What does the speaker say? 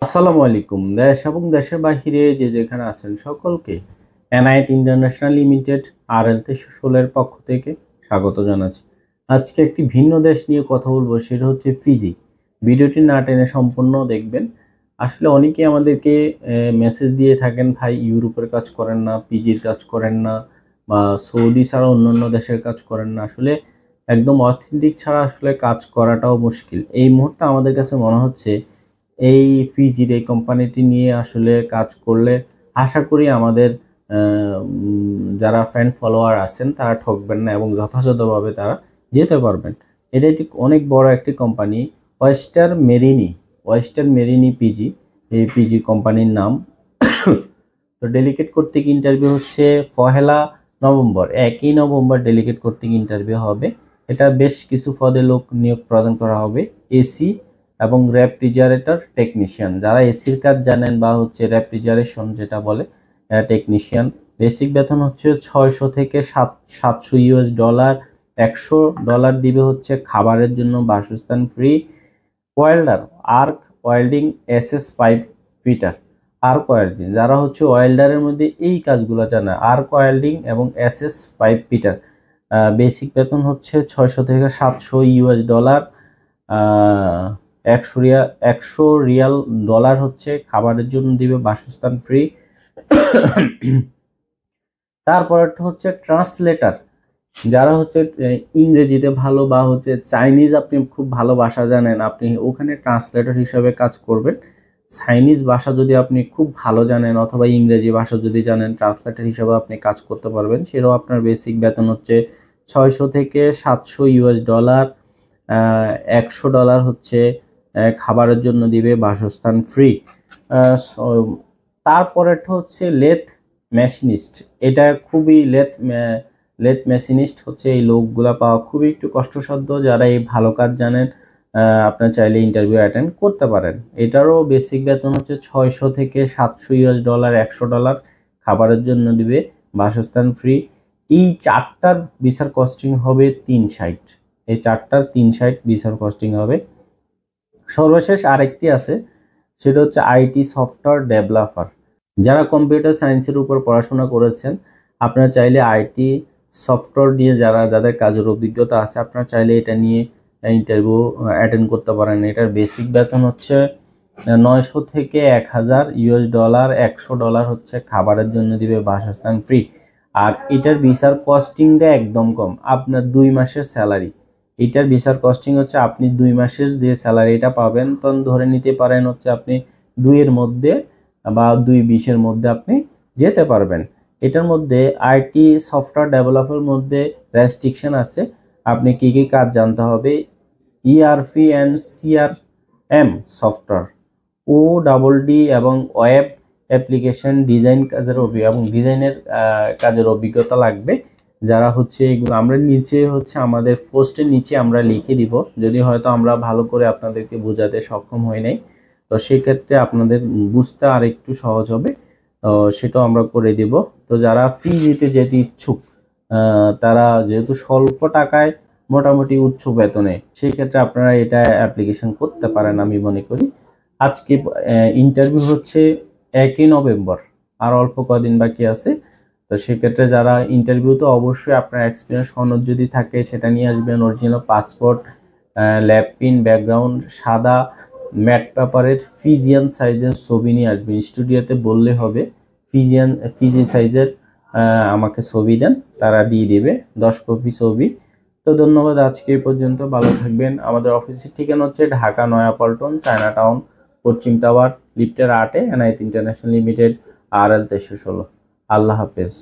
আসসালামু আলাইকুম। দেশ এবং দেশের বাহিরে যে যেখানে আছেন সকলকে এনআইটি ইন্টারন্যাশনাল লিমিটেড RL 1316 এর পক্ষ থেকে স্বাগত জানাচ্ছি। আজকে একটি ভিন্ন দেশ নিয়ে কথা বলবো, সেটা হচ্ছে ফিজি। ভিডিওটি না টেনে সম্পূর্ণ দেখবেন। আসলে অনেকেই আমাদেরকে মেসেজ দিয়ে থাকেন, ভাই ইউরোপের কাজ করেন না, পিজির কাজ করেন না, বা সৌদি ছাড়া অন্যান্য দেশের কাজ করেন না। আসলে একদম অথেন্টিক ছাড়া আসলে কাজ করাটাও মুশকিল। এই মুহূর্তে আমাদের কাছে মনে হচ্ছে এই ফিজির এই কোম্পানিটি নিয়ে আসলে কাজ করলে আশা করি আমাদের যারা ফ্যান ফলোয়ার আছেন তারা ঠকবেন না এবং যথাযথভাবে তারা যেতে পারবেন। এটা একটি অনেক বড় একটি কোম্পানি, ওয়েস্টার্ন মেরিনি পিজি, এই পিজি কোম্পানির নাম। তো ডেলিগেট কর্তৃক ইন্টারভিউ হচ্ছে 1 নভেম্বর, 1 নভেম্বর ডেলিগেট কর্তৃক ইন্টারভিউ হবে। এটা বেশ কিছু পদে লোক নিয়োগ প্রদান করা হবে। এসি এবং রেফ্রিজারেটর টেকনিশিয়ান, যারা এসির কাজ জানেন বা হচ্ছে রেফ্রিজারেশন যেটা বলে টেকনিশিয়ান। বেসিক বেতন হচ্ছে 600 থেকে 700 ইউএস ডলার। $100 দিবে হচ্ছে খাবারের জন্য, বাসস্থান free. Welder, arc welding, SS pipe fitter. Arc welding, যারা হচ্ছে ওয়েল্ডারের মধ্যে এই কাজগুলো জানে, আর্ক ওয়েল্ডিং এবং এসএস পাইপ ফিটার। বেসিক বেতন হচ্ছে 600 থেকে 700 ইউএস ডলার। 100 রিয়াল ডলার হচ্ছে খাবারের জন্য দিবে, বাসস্থান ফ্রি। তারপরটা হচ্ছে ট্রান্সলেটার, যারা হচ্ছে ইংরেজিতে ভালো বা হচ্ছে চাইনিজ আপনি খুব ভালো ভাষা জানেন, আপনি ওখানে ট্রান্সলেটর হিসাবে কাজ করবেন। চাইনিজ ভাষা যদি আপনি খুব ভালো জানেন অথবা ইংরেজি ভাষা যদি জানেন, ট্রান্সলেটর হিসাবে আপনি কাজ করতে পারবেন। সেটাও আপনার বেসিক বেতন হচ্ছে 600 থেকে 700 ইউএস ডলার। $100 হচ্ছে খাবারের জন্য দিবে, বাসস্থান ফ্রি। তারপরেটা হচ্ছে লেথ মেশিনিস্ট। এটা খুবই লেথ মেশিনিস্ট হচ্ছে এই লোকগুলা পাওয়া খুবই একটু কষ্টসাধ্য। যারা এই ভালো কাজ জানেন আপনার চাইলে ইন্টারভিউ অ্যাটেন্ড করতে পারেন। এটারও বেসিক বেতন হচ্ছে 600 থেকে 700 ইউএস ডলার। $100 খাবারের জন্য দিবে, বাসস্থান ফ্রি। এই চারটার ভিসার কস্টিং হবে 360। এই চারটার 360 ভিসার কস্টিং হবে। সর্বশেষ আরেকটি আছে, সেটা হচ্ছে আইটি সফটওয়্যার ডেভেলপার। যারা কম্পিউটার সায়েন্সের উপর পড়াশোনা করেছেন, আপনারা চাইলে আইটি সফটওয়্যার নিয়ে যাদের কাজের অভিজ্ঞতা আছে, আপনারা চাইলে এটা নিয়ে ইন্টারভিউ অ্যাটেন্ড করতে পারেন। এটার বেসিক বেতন হচ্ছে 900 থেকে 1000 ইউএস ডলার। $100 হচ্ছে খাবারের জন্য দিবে, বাসস্থান ফ্রি। আর এটার ভিসার কস্টিংটা একদম কম, আপনার 2 মাসের স্যালারি। এটার ভিসার কস্টিং হচ্ছে আপনি 2 মাসের যে স্যালারিটা পাবেন, তখন ধরে নিতে পারেন হচ্ছে আপনি 2-এর মধ্যে বা 2-20-এর মধ্যে আপনি যেতে পারবেন। এটার মধ্যে আইটি সফটওয়্যার ডেভেলপের মধ্যে রেস্ট্রিকশন আছে। আপনি কি কি কাজ জানতে হবে? ERP and CRM software, ODD এবং ওয়েব অ্যাপ্লিকেশন ডিজাইন কাজের এবং ডিজাইনের কাজের অভিজ্ঞতা লাগবে। যারা হচ্ছে এগুলো আমরা নিচে হচ্ছে আমাদের পোস্টের নিচে আমরা লিখে দিব, যদি হয়তো আমরা ভালো করে আপনাদেরকে বোঝাতে সক্ষম হই নাই, তো সেক্ষেত্রে আপনাদের বুঝতে আর একটু সহজ হবে, সেটাও আমরা করে দিব। তো যারা ফিজিতে যেতে ইচ্ছুক, তারা যেহেতু স্বল্প টাকায় মোটামুটি উচ্চ বেতনে, সেই ক্ষেত্রে আপনারা এটা অ্যাপ্লিকেশন করতে পারেন আমি মনে করি। আজকে ইন্টারভিউ হচ্ছে 1 নভেম্বর, আর অল্প কদিন বাকি আছে। তো সেক্ষেত্রে যারা ইন্টারভিউতে অবশ্যই আপনার এক্সপিরিয়েন্স সনদ যদি থাকে সেটা নিয়ে আসবেন, original passport, lab pin, background, সাদা ম্যাট পেপারের ফিজিয়ান সাইজের ছবি নিয়ে আসবেন। স্টুডিওতে বললে হবে ফিজি সাইজের আমাকে ছবি দেন, তারা দিয়ে দেবে 10 কপি ছবি। তো ধন্যবাদ, আজকে এই পর্যন্ত। ভালো থাকবেন। আমাদের অফিসের ঠিকানা হচ্ছে ঢাকা নয়াপল্টন, চায়না টাউন, পশ্চিম টাওয়ার, লিফটের 8-এ, এনআইটি ইন্টারন্যাশনাল লিমিটেড, RL 1316। আল্লাহ হাফেজ।